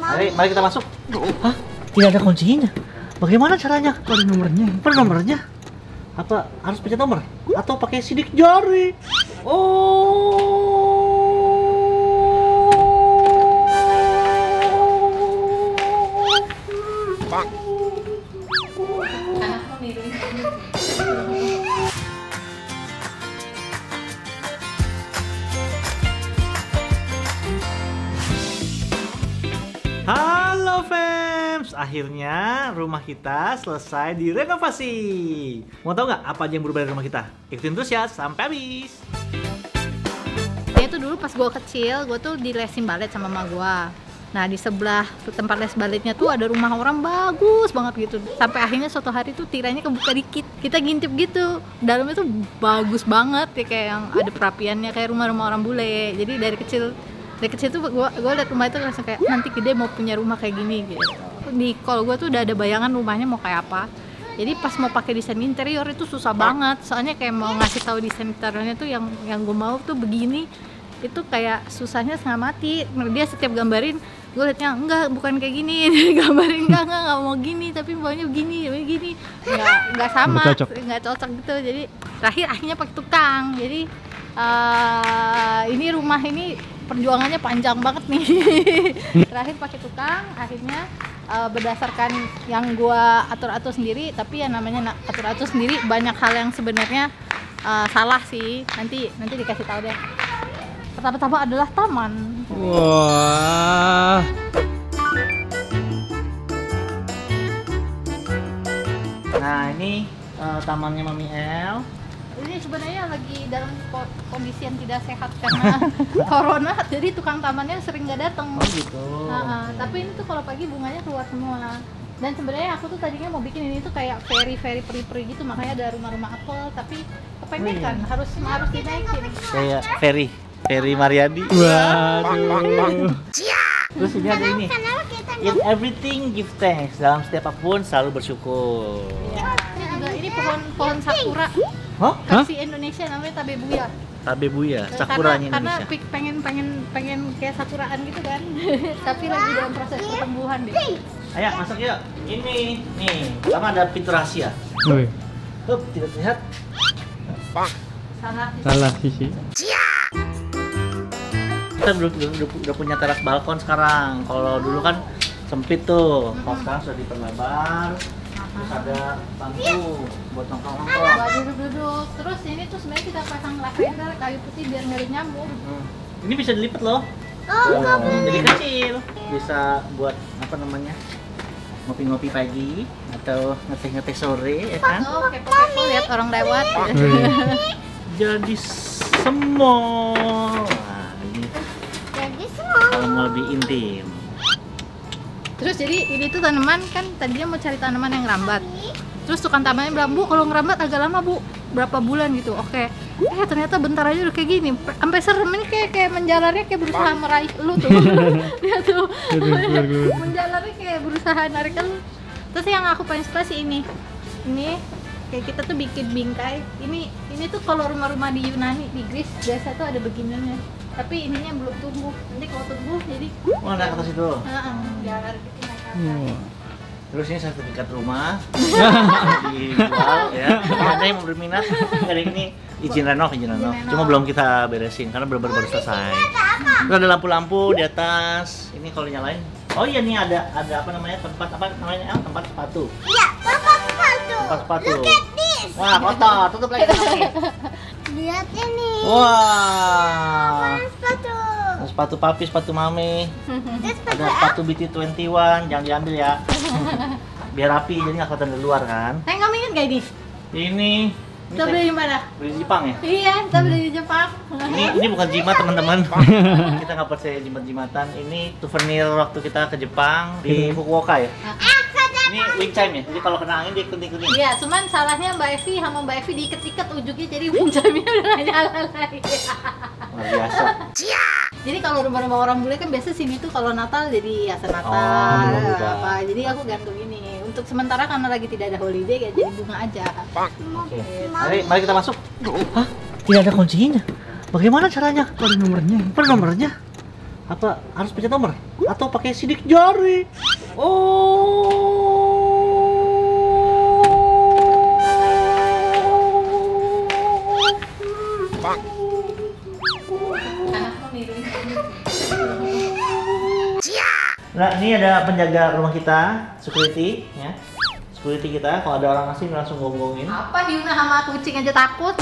Mari kita masuk. Hah? Tidak ada kuncinya. Bagaimana caranya? Ada nomornya. Per nomornya? Apa harus pencet nomor? Atau pakai sidik jari? Oh. Halo fans, akhirnya rumah kita selesai direnovasi. Mau tahu nggak apa aja yang berubah dari rumah kita? Ikutin terus ya sampai habis. Dia tuh dulu pas gue kecil, gue tuh dilesin balet sama mama gue. Nah di sebelah tempat les baletnya tuh ada rumah orang bagus banget gitu. Sampai akhirnya suatu hari tuh tirainya kebuka dikit. Kita ngintip gitu, dalamnya tuh bagus banget ya, kayak yang ada perapiannya kayak rumah-rumah orang bule. Jadi dari kecil tuh gue liat rumah itu langsung kayak nanti gede mau punya rumah kayak gini gitu. Di call gue tuh udah ada bayangan rumahnya mau kayak apa. Jadi pas mau pakai desain interior itu susah banget. Soalnya kayak mau ngasih tahu desain interiornya tuh yang gue mau tuh begini, itu kayak susahnya setengah mati. Dia setiap gambarin, gue liatnya enggak bukan kayak gini, gambarin enggak mau gini, tapi maunya begini, nggak sama, nggak cocok gitu. Jadi akhirnya pakai tukang. Jadi ini rumah ini perjuangannya panjang banget nih. Terakhir pakai tukang, akhirnya berdasarkan yang gua atur-atur sendiri, tapi yang namanya atur-atur sendiri banyak hal yang sebenarnya salah sih. Nanti dikasih tahu deh. Pertama-tama adalah taman. Wah. Nah ini tamannya Mami El. Ini sebenarnya lagi dalam kondisi yang tidak sehat karena corona, jadi tukang tamannya sering nggak datang. Oh gitu. Tapi ini tuh kalau pagi bunganya keluar semua. Dan sebenarnya aku tuh tadinya mau bikin ini tuh kayak very peri-peri gitu, makanya ada rumah-rumah apel, tapi kependekan harus dinaikin. Kayak Ferry Mariadi. Waduh. Terus ini ada ini. In everything give thanks. Dalam setiap apapun selalu bersyukur. Iya. Ini juga ini pohon sakura. Hah? Versi Indonesia namanya tabebuya. Tabebuya, sakuranya karena Indonesia. pengen kayak sakuraan gitu kan. Tapi lagi dalam proses pertumbuhan deh. Ayo masuk yuk. Ini nih, pertama ada pintu rahasia. Woi, Hup, tidak terlihat. Salah sisi. Kita udah punya teras balkon sekarang. Kalau dulu kan sempit tuh. Kalau sekarang sudah diperlebar. Terus ada bangku buat nongkrong-nongkrong. Buat duduk-duduk. Terus ini tuh sebenarnya kita pasang lavender kayu putih biar nggak ada nyamuk. Ini bisa dilipat loh. Jadi kecil. Bisa buat apa namanya? Ngopi-ngopi pagi atau ngeteh-ngeteh sore ya kan? Oh, kepo-kepo lihat orang lewat. Jadi semua. Nah, ini kalau mau lebih intim. Terus jadi ini tuh tanaman kan tadinya mau cari tanaman yang rambat. Terus tukang tamannya bilang, "Bu, kalau ngerambat agak lama, Bu. Berapa bulan gitu." Oke. Ternyata bentar aja udah kayak gini. Sampai serem ini kayak menjalarnya kayak berusaha meraih lu tuh. Lihat tuh. Menjalarnya kayak berusaha narik lu. Terus yang aku paling suka sih ini. Ini kayak kita tuh bikin bingkai. Ini tuh kalau rumah-rumah di Yunani, di Greece biasa tuh ada beginiannya. Tapi ininya belum tumbuh. Nanti kalau tumbuh jadi Naik ke atas itu. jalan gitu naik. Terus ini sertifikat rumah dijual ya. Ada yang mau berminat, ada ini izin renov. Cuma belum kita beresin karena baru selesai. Terus ada lampu-lampu di atas. Ini kalau nyalain. Oh iya nih ada apa namanya tempat apa namanya tempat sepatu. Iya, tempat sepatu. Tempat sepatu. Look at this. Wah kotor, tutup lagi. Lihat ini. Wah. Sepatu. Sepatu papi, sepatu mami. Ada sepatu BT21, jangan diambil ya. Biar rapi, jadi nggak kelihatan dari luar kan. Kamu ingat gak ini? Ini Kita beli di mana? beli di Jepang ya? Iya, kita beli di Jepang. Ini bukan jimat teman-teman. Kita nggak percaya jimat-jimatan. Ini souvenir waktu kita ke Jepang di Fukuoka ya. Ini wind chime ya. Jadi kalau kena angin dia kuning-kuning. Iya, cuman salahnya Mbak Evi sama Mbak Evi diikat-ikat ujungnya jadi wincamnya udah nggak nyala lagi. Luar biasa. Jadi kalau rumah-rumah orang bule kan biasa sini tuh kalau Natal jadi hiasan Natal apa. Jadi aku gantung ini. Untuk sementara karena lagi tidak ada holiday ya jadi bunga aja. Oke. Mari kita masuk. Hah? Tidak ada kuncinya. Bagaimana caranya? Ada nomornya. Per nomornya? Apa harus pencet nomor? Atau pakai sidik jari? Oh. Nah, ini ada penjaga rumah kita, security, ya. Security kita, kalau ada orang asing langsung gonggongin. Apa Yuna sama kucing aja takut?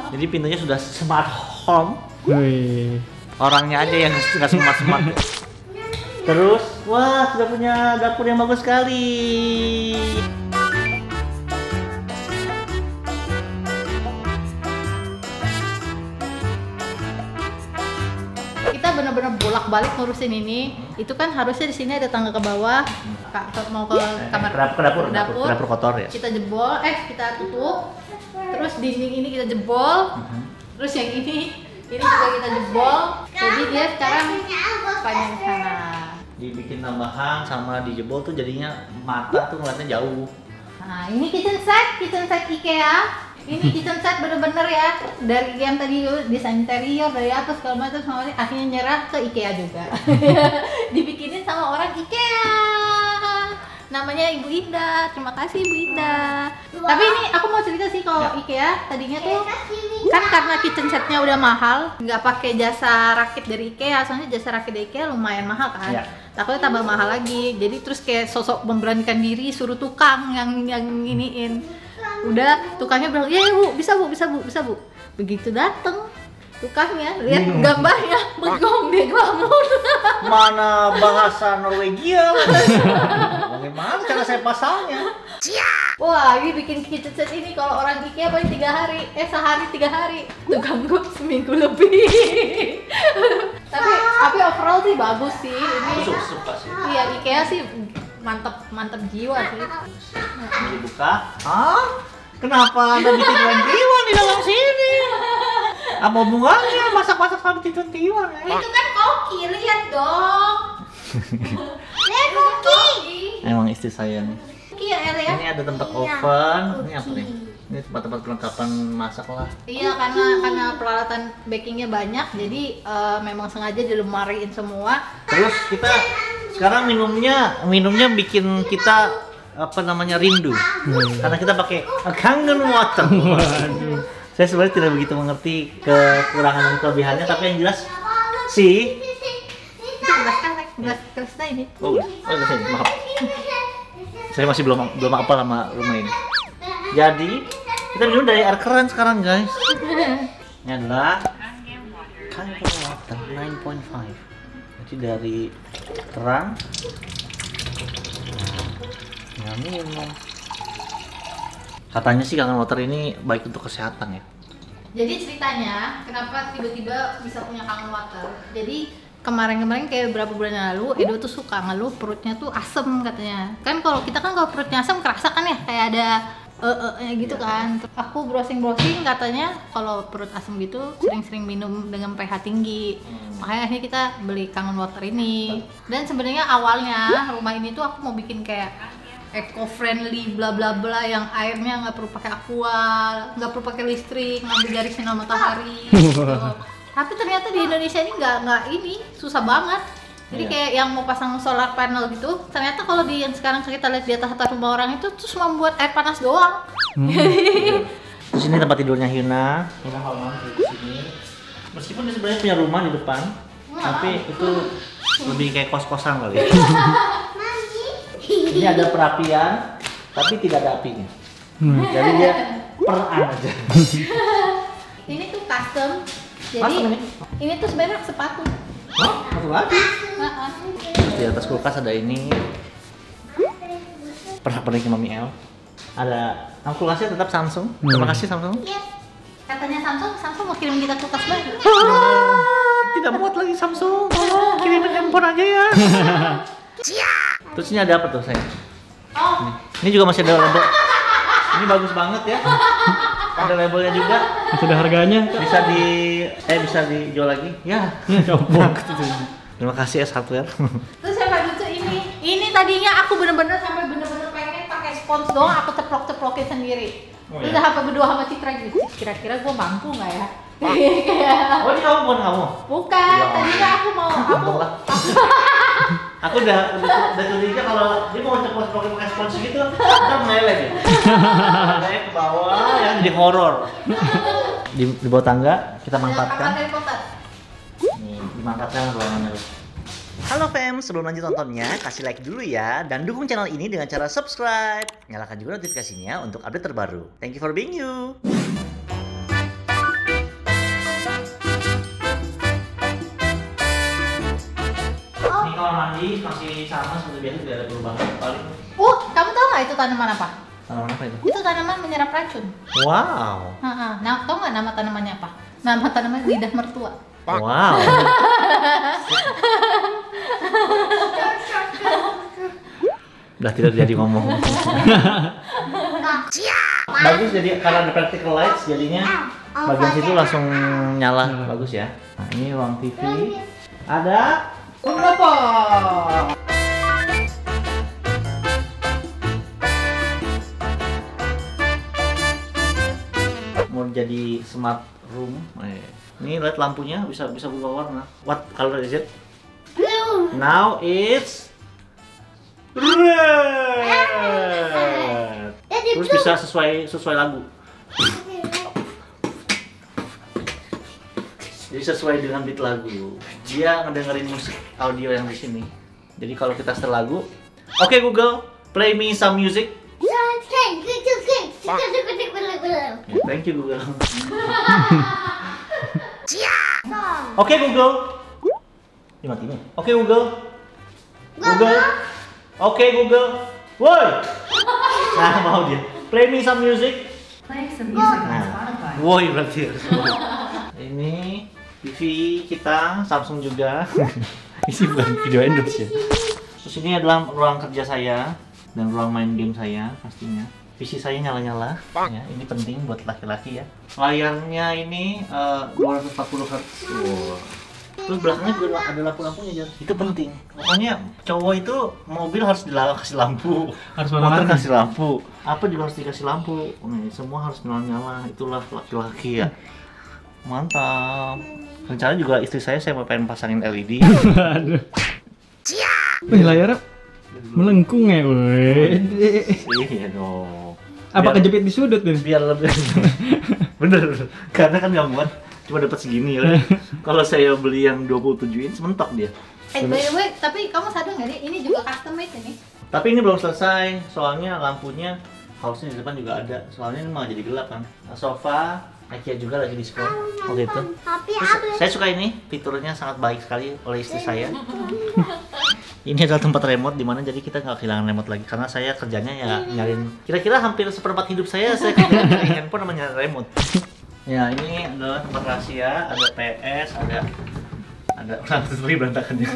Jadi pintunya sudah smart home. Wih. Orangnya aja yang nggak smart-smart. Terus, wah sudah punya dapur yang bagus sekali. Kita benar-benar bolak-balik ngurusin ini. Itu kan harusnya di sini ada tangga ke bawah, mau ke kamar Ke dapur kotor ya. Kita jebol, kita tutup. Terus dinding ini kita jebol. Terus yang ini juga kita jebol. Jadi dia sekarang panjang sana. Dibikin tambahan sama dijebol tuh jadinya mata tuh ngeliatnya jauh. Nah, ini kitchen set IKEA. Ini kitchen set bener-bener ya, dari yang tadi desain interior dari atas segala macam sama akhirnya nyerah ke IKEA juga. Dibikinin sama orang IKEA. Namanya Ibu Indah. Terima kasih Ibu Indah. Tapi ini aku mau cerita sih kalau IKEA tadinya tuh kan karena kitchen setnya udah mahal, nggak pakai jasa rakit dari IKEA, soalnya jasa rakit dari IKEA lumayan mahal kan. Ya. Takutnya tambah mahal lagi. Jadi terus kayak sosok memberanikan diri suruh tukang yang iniin. Udah tukangnya bilang, "Iya Bu, bisa Bu." Begitu dateng tukangnya, lihat gambarnya begong dia bangun. Mana bahasa Norwegia? Bagaimana cara saya pasangnya? Wah, ini bikin kitchen set ini kalau orang IKEA paling 3 hari, sehari 3 hari. Tukang gue seminggu lebih. tapi overall sih bagus sih. Ini Suka sih. iya IKEA sih mantep jiwa sih. Ini dibuka. Hah? Kenapa ada bikin tiwan di dalam sini? Apa hubungannya masak-masak sama bikin tiwan? Itu kan koki, lihat dong. Lihat Koki. Emang istri saya nih. Koki ya El ya? Ini ada tempat oven. Ini apa nih? Ini tempat-tempat perlengkapan masak lah. Iya, karena peralatan bakingnya banyak, jadi memang sengaja dilemariin semua. Terus kita sekarang minumnya bikin kita apa namanya rindu. Karena kita pakai kangen water. Saya sebenarnya tidak begitu mengerti kekurangan dan kelebihannya, tapi yang jelas sih. Itu gelas Krista ini. Oh, sini, maaf. Saya masih belum apa sama rumah ini. Jadi kita minum dari air keran sekarang guys. Ini adalah kangen water 9.5. Jadi dari keran. Nah, minum. Katanya sih kangen water ini baik untuk kesehatan ya. Jadi ceritanya kenapa tiba-tiba bisa punya kangen water. Jadi kemarin kayak beberapa bulan yang lalu Edo tuh suka ngeluh perutnya tuh asem katanya. Kan kalau kita kan kalau perutnya asem kerasa kan ya kayak ada gitu kan. Aku browsing katanya kalau perut asem gitu sering-sering minum dengan pH tinggi. Makanya akhirnya kita beli kangen water ini. Dan sebenarnya awalnya rumah ini tuh aku mau bikin kayak eco-friendly bla bla bla yang airnya nggak perlu pakai aqua, nggak perlu pakai listrik, ngambil dari sinar matahari. Gitu. Tapi ternyata di Indonesia ini nggak ini susah banget. Jadi kayak yang mau pasang solar panel gitu, ternyata kalau di yang sekarang kita lihat di atas rumah orang itu terus membuat air panas doang. Terus ini tempat tidurnya Hyuna halaman di sini. Meskipun dia sebenarnya punya rumah di depan, tapi itu lebih kayak kos-kosan kali. Ini ada perapian, tapi tidak ada apinya. Jadi dia peran aja. Ini tuh custom. Jadi ini tuh sebenarnya sepatu. Oh, satu lagi. Heeh. Di atas kulkas ada ini. Pernak-pernik Mami El. Ada kulkasnya tetap Samsung. Terima kasih Samsung. Katanya Samsung mau kirim kita kulkas baru. Tidak muat lagi Samsung. Tolong kirimin handphone aja ya. Terus ini ada apa tuh sayang? Oh, Ini juga masih ada label. Ini bagus banget ya. Ada labelnya juga. Masih ada harganya. Bisa dijual lagi. Ya. Coba. Terima kasih S Hardware. terus yang paling lucu ini tadinya aku bener-bener pengen pakai spons doang, aku ceplok-ceplokin sendiri. Oh, Lu ya? udah apa berdua sama Citra gitu? Kira-kira gue mampu nggak ya? Kayak Oh, ini kamu bukan kamu? bukan, Ya. tadinya aku mau Untung lah. Aku udah curiga kalau dia mau pakai spons gitu, ntar meleleh ya. Naik ke bawah, ya jadi horor. Di bawah tangga kita mangkatkan. Harry Potter. Nih, dimangkatkan ruangannya. Halo fam, sebelum lanjut nontonnya, kasih like dulu ya dan dukung channel ini dengan cara subscribe. Nyalakan juga notifikasinya untuk update terbaru. Thank you for being you. Ini kamar mandi masih sama seperti biasa, tidak ada perubahan paling. Kamu tahu nggak itu tanaman apa? Tanaman apa itu? Itu tanaman menyerap racun. Wow. Nah, tahu nggak nama tanamannya apa? Nama tanaman lidah mertua. Wow. Udah tidak jadi ngomong. Bagus jadi karena ada practical lights jadinya bagian situ langsung nyala. Bagus ya. Nah, ini ruang TV. Ada berapa? Mau jadi smart room. Ini lihat lampunya bisa berubah warna. What color is it? Blue. Now it's red. Jadi Terus blue. bisa sesuai lagu. Jadi sesuai dengan beat lagu. Dia ngedengerin musik audio yang di sini. Jadi kalau kita setel lagu, oke Google, play me some music. Ya, Thank you Google. Oke Google. Ini mati nih. Oke Google. Google. Oke Google. Woi. Nah mau dia. Play me some music. Play some music on Nah, Spotify. woi berarti harus woi. Ini TV kita, Samsung juga. Ini bukan video endorse ya. Terus ini adalah ruang kerja saya dan ruang main game saya pastinya. PC saya nyala-nyala, ya, ini penting buat laki-laki ya. Layarnya ini 240 Hz. Wow. Terus belakangnya juga ada lampu-lampunya, Jar. Itu penting. Pokoknya cowok itu mobil harus kasih lampu, Harus motor warna-warni. kasih lampu, apa juga harus dikasih lampu. Nih, semua harus nyala-nyala. Itulah laki-laki ya. Mantap. Rencana juga istri saya mau pengen pasangin LED. Aduh. Wih, layarnya melengkung ya, weh. Iya dong. Apa Biar- kejepit di sudut nih? biar lebih bener, karena kan nggak muat cuma dapat segini ya. Kalau saya beli yang 27 inch mentok dia. By the way, tapi kamu sadar nggak nih? Ini juga custom made ini. Tapi ini belum selesai, soalnya lampunya harusnya di depan juga ada. Soalnya ini malah jadi gelap kan. Nah, sofa IKEA juga lagi diskon waktu itu. Tapi Terus, saya suka ini, fiturnya sangat baik sekali oleh istri saya. Ini adalah tempat remote di mana jadi kita nggak kehilangan remote lagi karena saya kerjanya ya nyariin. Kira-kira hampir seperempat hidup saya kerja nyari handphone sama nyari remote. Ya ini adalah tempat rahasia, ada PS, ada langsung berantakan ya.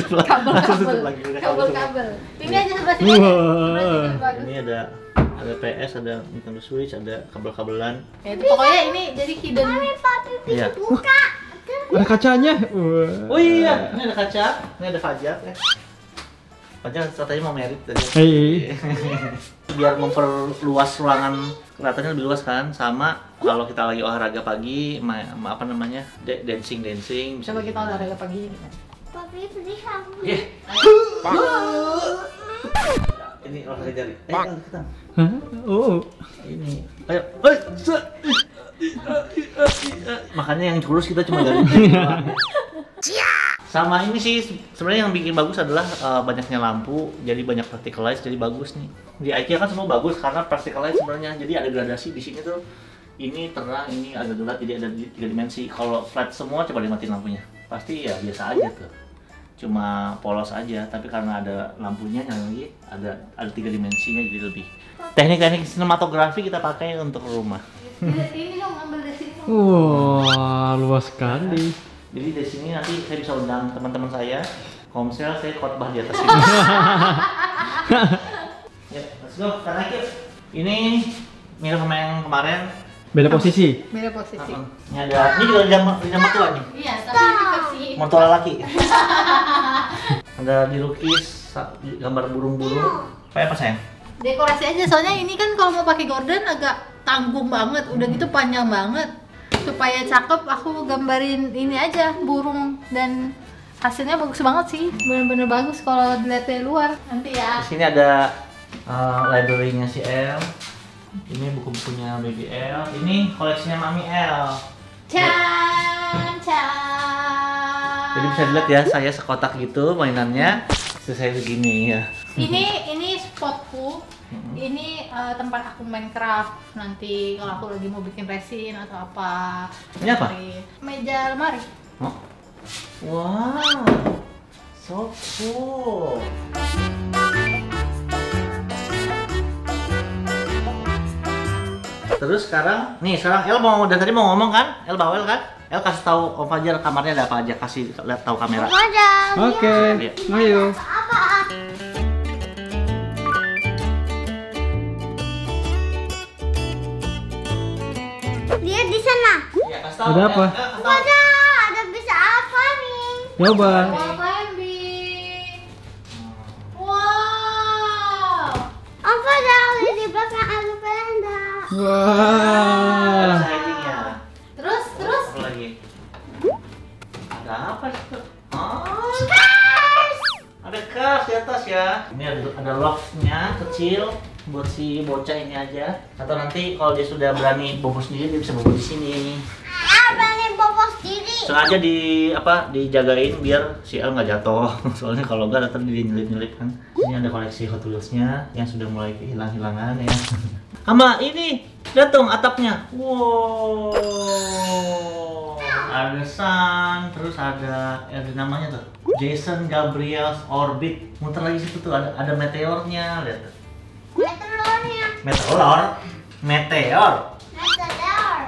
Langsung tutup lagi, udah Kabel-kabel. Ini aja sebelah sini. Wah. Sebelah sini, bagus. Ini ada PS, ada Nintendo Switch, ada kabel-kabelan. Ya, itu pokoknya ini jadi hidden. papi Iya. buka. Ada kacanya. Wah. Oh iya, ini ada kaca, ini ada Fajar ya. Fajar katanya mau merit tadi. Hei. Biar memperluas ruangan, kelihatannya lebih luas kan. Sama kalau kita lagi olahraga pagi, apa namanya, dancing bisa. Coba kita olahraga pagi gitu. Papi beli kamu. Yeah. Ini olahraga jari. Ayo kita. Hah? Oh. Ini. Ayo. Makanya yang kurus kita cuma dari sama ini sih sebenarnya yang bikin bagus adalah banyaknya lampu, jadi banyak practical lights, jadi bagus nih. Di IKEA kan semua bagus karena practical lights sebenarnya, jadi ada gradasi di sini tuh. Ini terang, ini agak gelap, jadi ada 3 dimensi. Kalau flat semua coba dimatiin lampunya, pasti ya biasa aja tuh, cuma polos aja. Tapi karena ada lampunya yang lagi ada 3 dimensinya, jadi lebih teknik-teknik sinematografi kita pakai untuk rumah. Ini dong, ambil dari sini. Wah, luas sekali. Jadi dari sini nanti saya bisa undang teman-teman saya, komsel saya khotbah di atas ini. Ya, let's go, kita naik yuk. Ini mirip sama yang kemarin. Beda posisi. Beda posisi. Ini ada, ini juga jam mertua nih, Iya, tapi ini versi mertua laki. Ada dilukis gambar burung-burung. Kayak apa sayang? dekorasi aja, soalnya ini kan kalau mau pakai gorden agak tanggung banget, udah gitu panjang banget. Supaya cakep aku gambarin ini aja burung, dan hasilnya bagus banget sih, bener-bener bagus kalau dilihat dari luar. Nanti ya. Di sini ada library-nya si El. Ini buku-bukunya Baby El. Ini koleksinya Mami El. Can. Jadi bisa dilihat ya, saya sekotak gitu mainannya. Terus saya begini ya. Ini spotku. Ini tempat aku main craft nanti kalau aku lagi mau bikin resin atau apa. Ini apa? Meja lemari. Oh. Wow, so cool. Terus sekarang El mau dari tadi mau ngomong kan? El bawel kan? El kasih tahu Om Fajar kamarnya ada apa aja, kasih lihat tahu kamera. Oke, Lihat. ayo. Lihat di sana. Iya, kasih tahu. Ada apa? El, kasih tahu. Ada bisa apa nih? Coba. Wall climbing. Wow. Apa lihat di belakang aku panda. Wah. Ada sliding-nya. Terus Apa lagi? Ada apa itu? Oh, ada kas di atas ya. Ini ada loft-nya kecil buat si bocah ini aja. Atau nanti kalau dia sudah berani bobo sendiri, dia bisa bobo di sini. Berani bobo sendiri. Sengaja dijagain biar si El nggak jatuh. Soalnya kalau nggak nanti dia nyelip-nyelip kan. Ini ada koleksi Hot Wheels-nya yang sudah mulai hilang-hilangan ya. Sama ini, lihat dong atapnya. Wow. Ada sun, terus ada namanya tuh Jason Gabriel's Orbit. Muter lagi situ tuh ada meteornya, lihat tuh. Meteornya. Meteor. Meteor.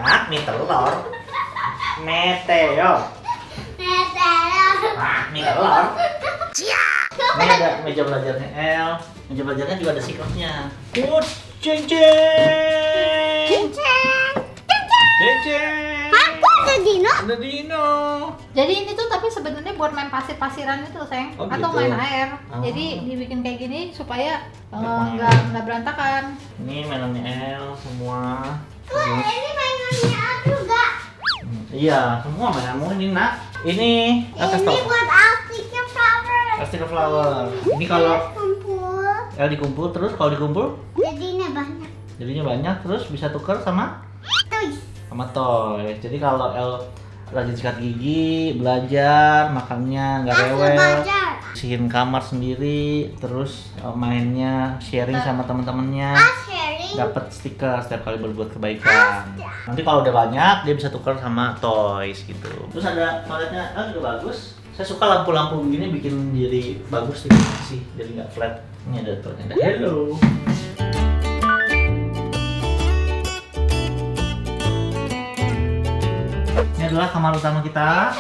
Hah, meteor. Meteor. Meteor. Hah, meteor. Ini ada meja belajarnya El. Meja belajarnya juga ada sikapnya. Ceng ceng. Ceng ceng. Aku ada dino. Ada Dino. jadi ini tuh tapi sebenarnya buat main pasir-pasiran itu sayang, Oh, atau gitu. main air. Oh. Jadi dibikin kayak gini supaya Nggak nggak berantakan. Ini mainannya El semua. Wah, ini mainannya aku juga. Iya, semua mainanmu ini nak. Ini atas Ini top. buat Astika Flower. Plastic flower. Ini kalau kumpul. El dikumpul terus kalau dikumpul Jadi ini banyak. jadinya banyak terus bisa tuker sama Toys. Jadi kalau El rajin sikat gigi, belajar, makannya nggak Aku rewel, belajar. bersihin kamar sendiri, terus mainnya sharing sama teman-temannya, Sharing. dapat stiker setiap kali berbuat kebaikan. Nanti kalau udah banyak dia bisa tukar sama toys gitu. Terus ada toiletnya juga bagus. Saya suka lampu-lampu begini bikin jadi bagus sih, jadi nggak flat. Ini ada toiletnya. Hello. Ini adalah kamar utama kita.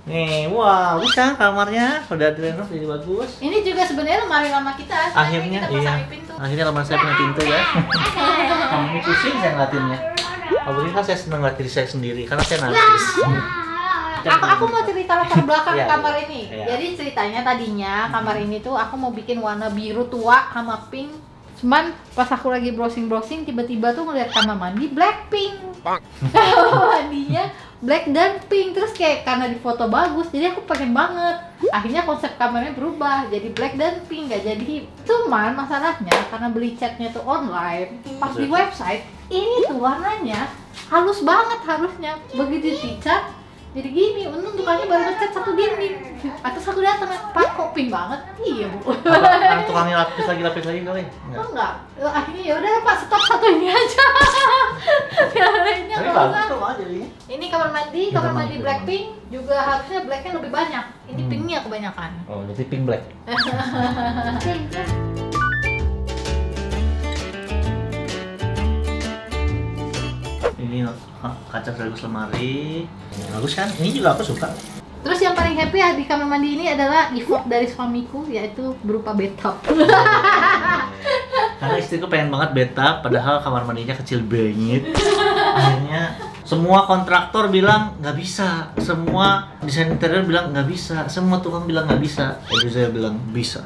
Nih, wow, bisa kamarnya udah direnov jadi bagus. Ini juga sebenarnya lemari lama kita. Akhirnya kita iya. pasang di pintu. Akhirnya kamar saya punya pintu ya. Kamu ini pusing saya ngeliatinnya. Apalagi kan saya seneng ngeliat diri saya sendiri karena saya narsis. Aku mau cerita latar belakang Iya, kamar iya. ini. Iya. Jadi ceritanya tadinya kamar ini tuh aku mau bikin warna biru tua sama pink. Cuman pas aku lagi browsing tiba-tiba tuh ngeliat kamar mandi Blackpink. Mandinya black dan pink, terus kayak karena di foto bagus jadi aku pengen banget. Akhirnya konsep kamarnya berubah jadi black dan pink, gak jadi. Cuman masalahnya karena beli catnya tuh online, pas di website ini tuh warnanya halus banget harusnya. Begitu dicat jadi gini, untung tukangnya baru ngecat satu dinding. Atau aku datang, Pak kok pink banget? Iya bu. Apa tukangnya lapis lagi kali? Enggak. Oh enggak, akhirnya ya udah Pak stop satu ini aja. Yang lainnya Tapi nggak bagus usah. kok malah jadinya. Ini kamar mandi Blackpink juga harusnya blacknya lebih banyak. Ini pinknya kebanyakan. Oh, jadi pink black. Ini kaca sekaligus lemari. Bagus kan? Ini juga aku suka. Terus yang paling happy ya di kamar mandi ini adalah effort dari suamiku, yaitu berupa bathtub. Karena istriku pengen banget bathtub, padahal kamar mandinya kecil banget. Akhirnya semua kontraktor bilang nggak bisa, semua desain interior bilang nggak bisa, semua tukang bilang nggak bisa. Jadi saya bilang bisa.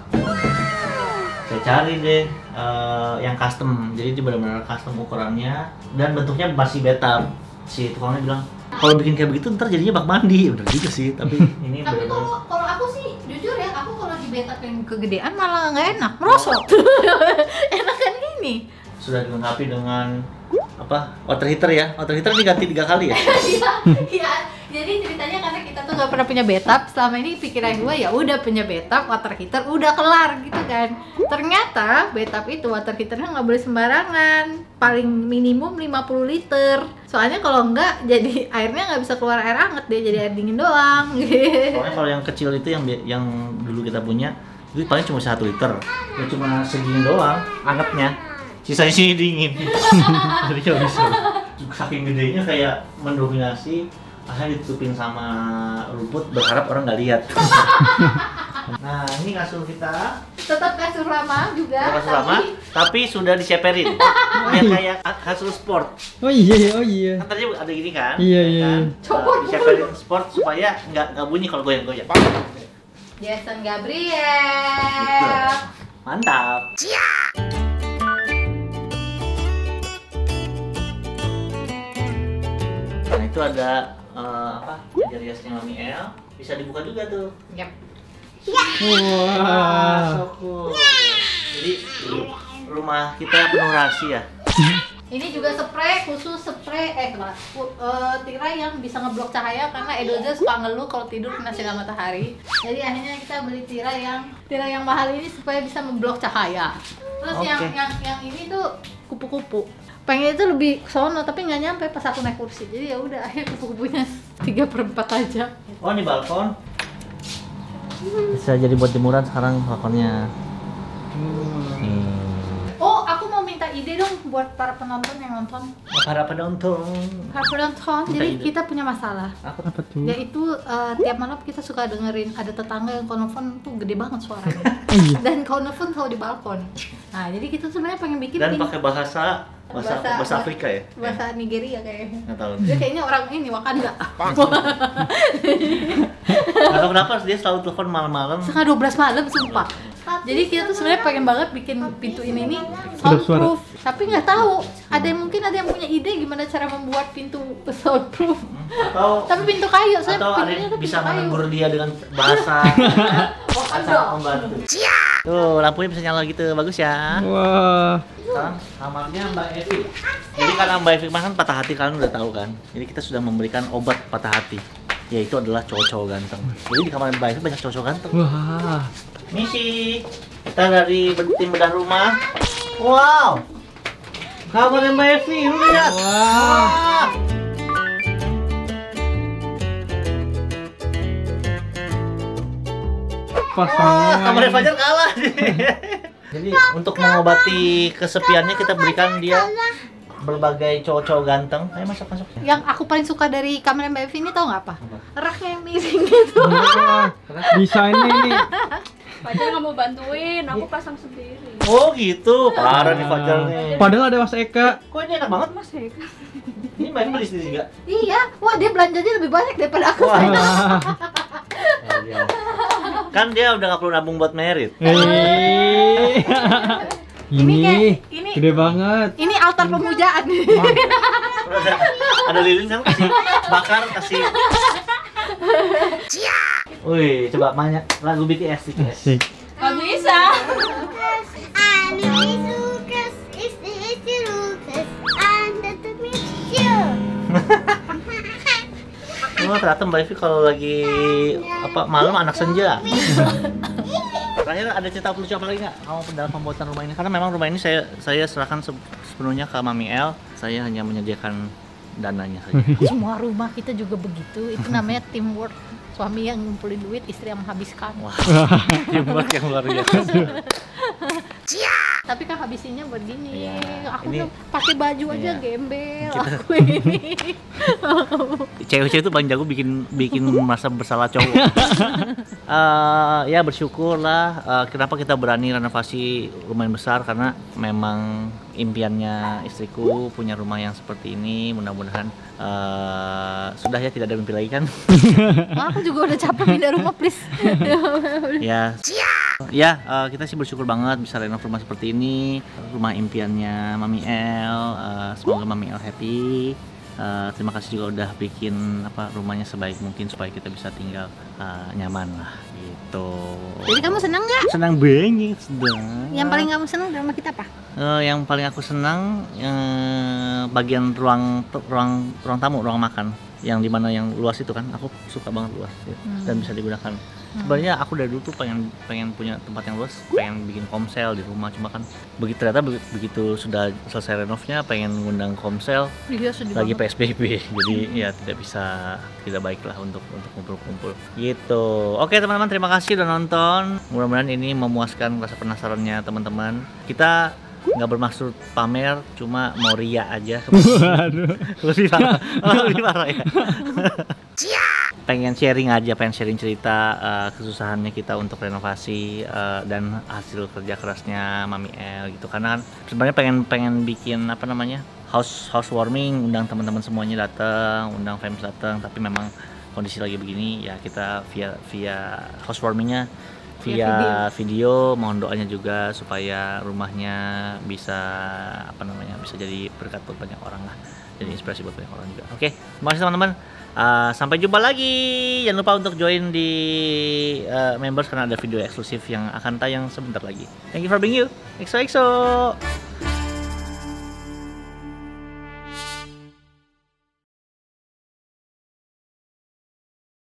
Saya cari deh yang custom, jadi dia benar-benar custom ukurannya dan bentuknya masih bathtub. Si tukangnya bilang kalau bikin kayak begitu ntar jadinya bak mandi, bener juga sih. Tapi ini Tapi benar-benar kalau aku sih jujur ya, aku kalau di bathtub yang kegedean malah nggak enak, merosot. Enakan gini. sudah dilengkapi dengan apa, water heater ya. Water heater diganti 3 kali ya. Iya. Jadi ceritanya karena kita tuh nggak pernah punya bathtub, selama ini pikiran gue ya udah punya bathtub, water heater udah kelar gitu kan. Ternyata bathtub itu water heaternya nggak boleh sembarangan, paling minimum 50 liter. Soalnya kalau enggak jadi airnya nggak bisa keluar air hangat deh, jadi air dingin doang. Soalnya kalau yang kecil itu yang dulu kita punya itu paling cuma 1 liter, ya cuma segini doang angetnya, sisanya sini dingin. Jadi nggak bisa. Saking gedenya kayak mendominasi, akhirnya ditutupin sama rumput, berharap orang nggak lihat. Nah ini kasur kita, Tetap kasur lama juga. kasur lama, tapi sudah diceperin. Kayak kasur sport. Oh iya, oh iya. Kan tadi ada gini kan? Iya, ya iya. kan? Copot Diceperin sport supaya nggak bunyi kalau goyang-goyang. Jason Gabriel. Mantap. Nah itu ada apa? Riasnya Mami El, bisa dibuka juga tuh. Yap. Wah. So cool. Jadi rumah kita penuh rahasia. Ini juga spray khusus spray tirai yang bisa ngeblok cahaya karena Edoza suka ngeluh kalau tidur kena sinar matahari. Jadi akhirnya kita beli tirai yang mahal ini supaya bisa memblok cahaya. Terus Oke. yang ini tuh kupu-kupu. Pengen itu lebih sono tapi nggak nyampe pas aku naik kursi. Jadi ya udah akhirnya kupu-kupunya 3/4 aja. Oh ini balkon. Bisa jadi buat jemuran sekarang balkonnya. Oh, aku mau minta ide dong buat para penonton yang nonton. Para penonton. Para penonton, Minta jadi ide. kita punya masalah. Apa? Apa tuh? Yaitu tiap malam kita suka dengerin ada tetangga yang konofon tuh gede banget suaranya. Oh iya. Dan konofon selalu di balkon. Nah, jadi kita sebenarnya pengen bikin Dan ini pakai bahasa Afrika ya? bahasa Nigeria kayaknya. Nggak tahu. Dia kayaknya orang ini Wakanda. Nggak tahu kenapa dia selalu telepon malam-malam. Setengah 12 malam sumpah. Jadi kita tuh sebenarnya pengen banget bikin pintu ini nih Kedap suara. soundproof. Tapi nggak tahu. Mungkin ada yang punya ide gimana cara membuat pintu soundproof. Atau Tapi pintu kayu, saya atau ada pintunya yang tuh bisa pintu kayu. menegur dia dengan bahasa Wakanda. sangat membantu. Tuh lampunya bisa nyala gitu, bagus ya. Wah. Sekarang kamarnya Mbak Evi. Jadi karena Mbak Evi kan patah hati, kalian udah tahu kan. Jadi kita sudah memberikan obat patah hati, yaitu adalah cowok-cowok ganteng. Jadi di kamar Mbak Evi banyak cowok-cowok ganteng. Wah. Misi kita dari tim bedah rumah. Wow, kamarnya Mbak Evi, lu lihat. Wah. Pas Wah, semua. kamarnya Fajar kalah. Jadi untuk mengobati kesepiannya kita berikan dia berbagai cowok-cowok ganteng. Ayo masuk. Yang aku paling suka dari kamera Mbak Evi ini tau nggak apa? Raknya yang miring gitu. Wah. Desainnya ini. Fajar nggak mau bantuin, aku pasang sendiri. Oh gitu, parah nih Fajar nih. Padahal ada Mas Eka. Kok ini enak banget? Mas Eka. Ini main beli sendiri juga. Iya, wah dia belanjanya lebih banyak daripada aku. Wah. sayang. Kan dia udah gak perlu nabung buat merit. Ini Ini gede banget. ini altar pemujaan. Ada lilin kan, kasih bakar, kasih. Wih, coba banyak lagu BTS dikit. Asik. Gak bisa. Oh, ternyata Mbak Evi kalau lagi apa malam anak senja. Terakhir ada cerita lucu apa lagi nggak? Mau dalam pembuatan rumah ini? Karena memang rumah ini saya serahkan sepenuhnya ke Mami El. Saya hanya menyediakan dananya saja. Semua rumah kita juga begitu. Itu namanya teamwork. Suami yang ngumpulin duit, istri yang menghabiskan. Wah, teamwork yang luar biasa. Tapi kan habisinya buat gini. Iya, Aku ini- tuh pakai baju aja iya. gembel Kita- aku ini. Cewek-cewek itu paling jago bikin merasa bersalah cowok. Ya bersyukur lah. Kenapa kita berani renovasi rumah yang besar, karena memang impiannya istriku punya rumah yang seperti ini. Mudah-mudahan sudah ya, tidak ada mimpi lagi kan. Aku juga udah capek pindah rumah, please. Ya, kita sih bersyukur banget bisa renov rumah seperti ini, rumah impiannya Mami El. Semoga Mami El happy. Terima kasih juga udah bikin rumahnya sebaik mungkin supaya kita bisa tinggal nyaman lah gitu. Jadi kamu senang nggak? Senang banget, sedang. Yang paling kamu senang di rumah kita apa? Yang paling aku senang bagian ruang tamu, ruang makan, yang dimana yang luas itu kan, aku suka banget luas ya. Dan bisa digunakan. Sebenarnya aku dari dulu tuh pengen punya tempat yang luas, pengen bikin komsel di rumah, cuma kan begitu sudah selesai renovnya pengen ngundang komsel. Iya, lagi PSBB, jadi ya tidak baik lah untuk kumpul-kumpul gitu. Oke teman-teman, terima kasih udah nonton. Mudah-mudahan ini memuaskan rasa penasarannya teman-teman. Kita nggak bermaksud pamer, cuma mau ria aja. Waduh. lebih parah ya. pengen sharing cerita kesusahannya kita untuk renovasi dan hasil kerja kerasnya Mami El gitu. Karena kan sebenarnya pengen bikin housewarming, undang teman-teman semuanya datang, undang fans datang, tapi memang kondisi lagi begini ya, kita via housewarmingnya via video. Mohon doanya juga supaya rumahnya bisa bisa jadi berkat buat banyak orang lah, jadi inspirasi buat banyak orang juga. Oke, terima kasih teman-teman. Sampai jumpa lagi. Jangan lupa untuk join di members karena ada video eksklusif yang akan tayang sebentar lagi. Thank you for being you. XOXO.